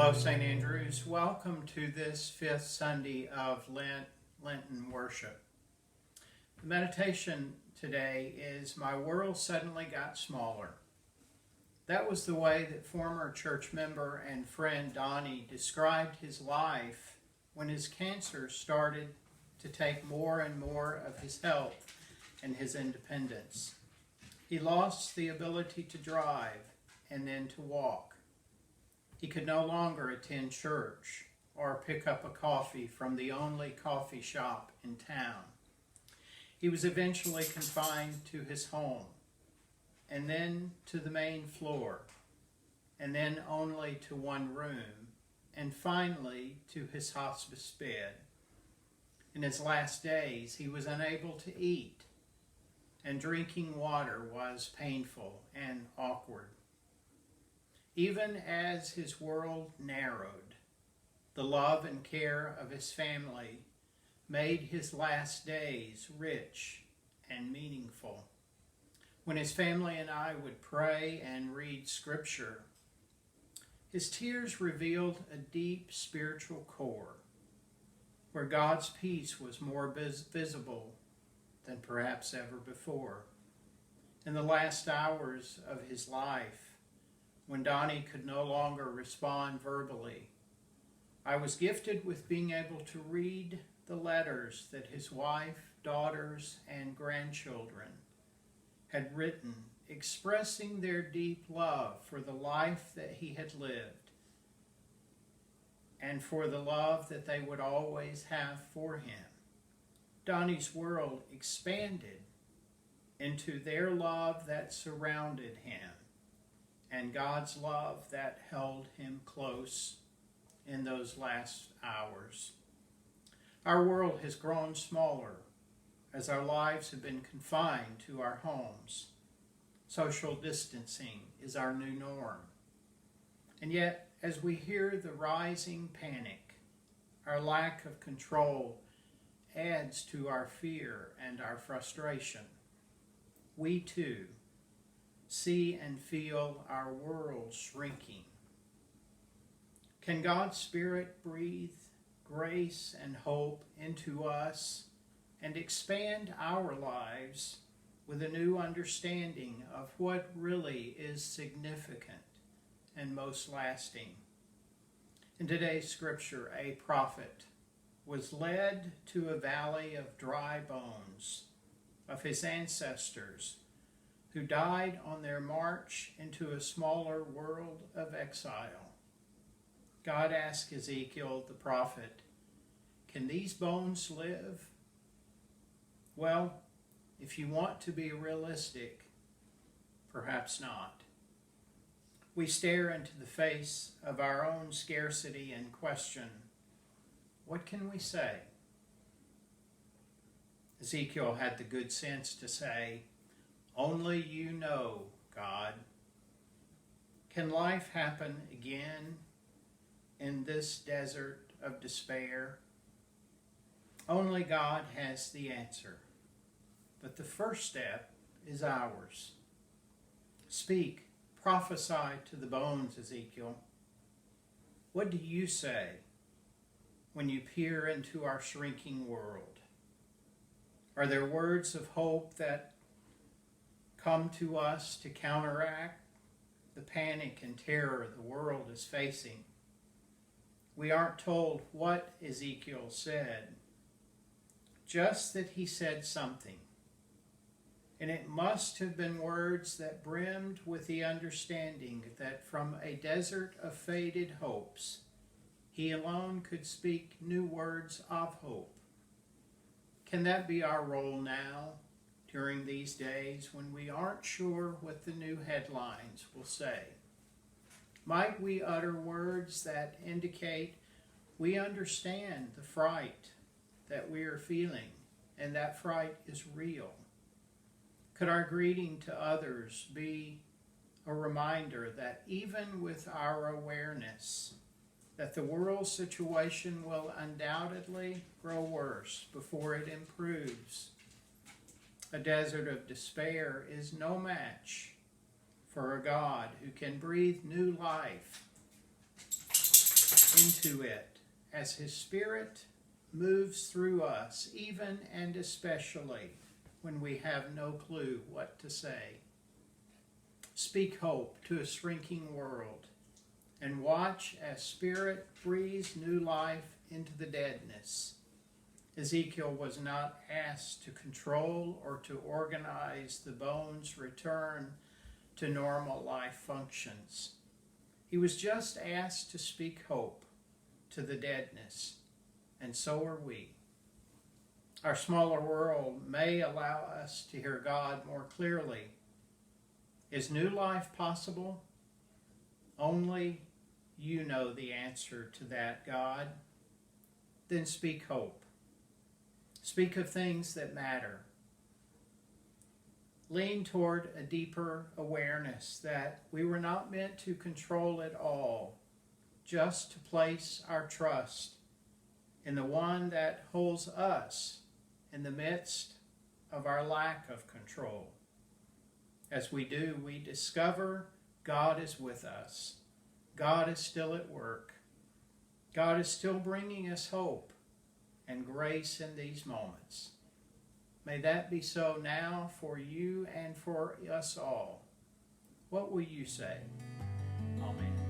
Hello, St. Andrews. Welcome to this fifth Sunday of Lenten worship. The meditation today is My World Suddenly Got Smaller. That was the way that former church member and friend Donnie described his life when his cancer started to take more and more of his health and his independence. He lost the ability to drive and then to walk. He could no longer attend church or pick up a coffee from the only coffee shop in town. He was eventually confined to his home, and then to the main floor, and then only to one room, and finally to his hospice bed. In his last days, he was unable to eat, and drinking water was painful and awkward. Even as his world narrowed, the love and care of his family made his last days rich and meaningful. When his family and I would pray and read scripture, his tears revealed a deep spiritual core where God's peace was more visible than perhaps ever before. In the last hours of his life, when Donnie could no longer respond verbally, I was gifted with being able to read the letters that his wife, daughters, and grandchildren had written, expressing their deep love for the life that he had lived and for the love that they would always have for him. Donnie's world expanded into their love that surrounded him and God's love that held him close in those last hours. Our world has grown smaller as our lives have been confined to our homes. Social distancing is our new norm. And yet, as we hear the rising panic, our lack of control adds to our fear and our frustration. We too see and feel our world shrinking. Can God's Spirit breathe grace and hope into us and expand our lives with a new understanding of what really is significant and most lasting? In today's scripture, a prophet was led to a valley of dry bones of his ancestors who died on their march into a smaller world of exile. God asked Ezekiel the prophet, "Can these bones live?" Well, if you want to be realistic, perhaps not. We stare into the face of our own scarcity and question, what can we say? Ezekiel had the good sense to say, "Only you know, God." Can life happen again in this desert of despair? Only God has the answer. But the first step is ours. Speak, prophesy to the bones, Ezekiel. What do you say when you peer into our shrinking world? Are there words of hope that come to us to counteract the panic and terror the world is facing? We aren't told what Ezekiel said, just that he said something. And it must have been words that brimmed with the understanding that from a desert of faded hopes, he alone could speak new words of hope. Can that be our role now, during these days when we aren't sure what the new headlines will say? Might we utter words that indicate we understand the fright that we are feeling, and that fright is real? Could our greeting to others be a reminder that even with our awareness that the world situation will undoubtedly grow worse before it improves, a desert of despair is no match for a God who can breathe new life into it as His Spirit moves through us, even and especially when we have no clue what to say. Speak hope to a shrinking world, and watch as Spirit breathes new life into the deadness. Ezekiel was not asked to control or to organize the bones' return to normal life functions. He was just asked to speak hope to the deadness, and so are we. Our smaller world may allow us to hear God more clearly. Is new life possible? Only you know the answer to that, God. Then speak hope. Speak of things that matter. Lean toward a deeper awareness that we were not meant to control it all, just to place our trust in the one that holds us in the midst of our lack of control. As we do, we discover God is with us. God is still at work. God is still bringing us hope and grace in these moments. May that be so now for you and for us all. What will you say? Amen.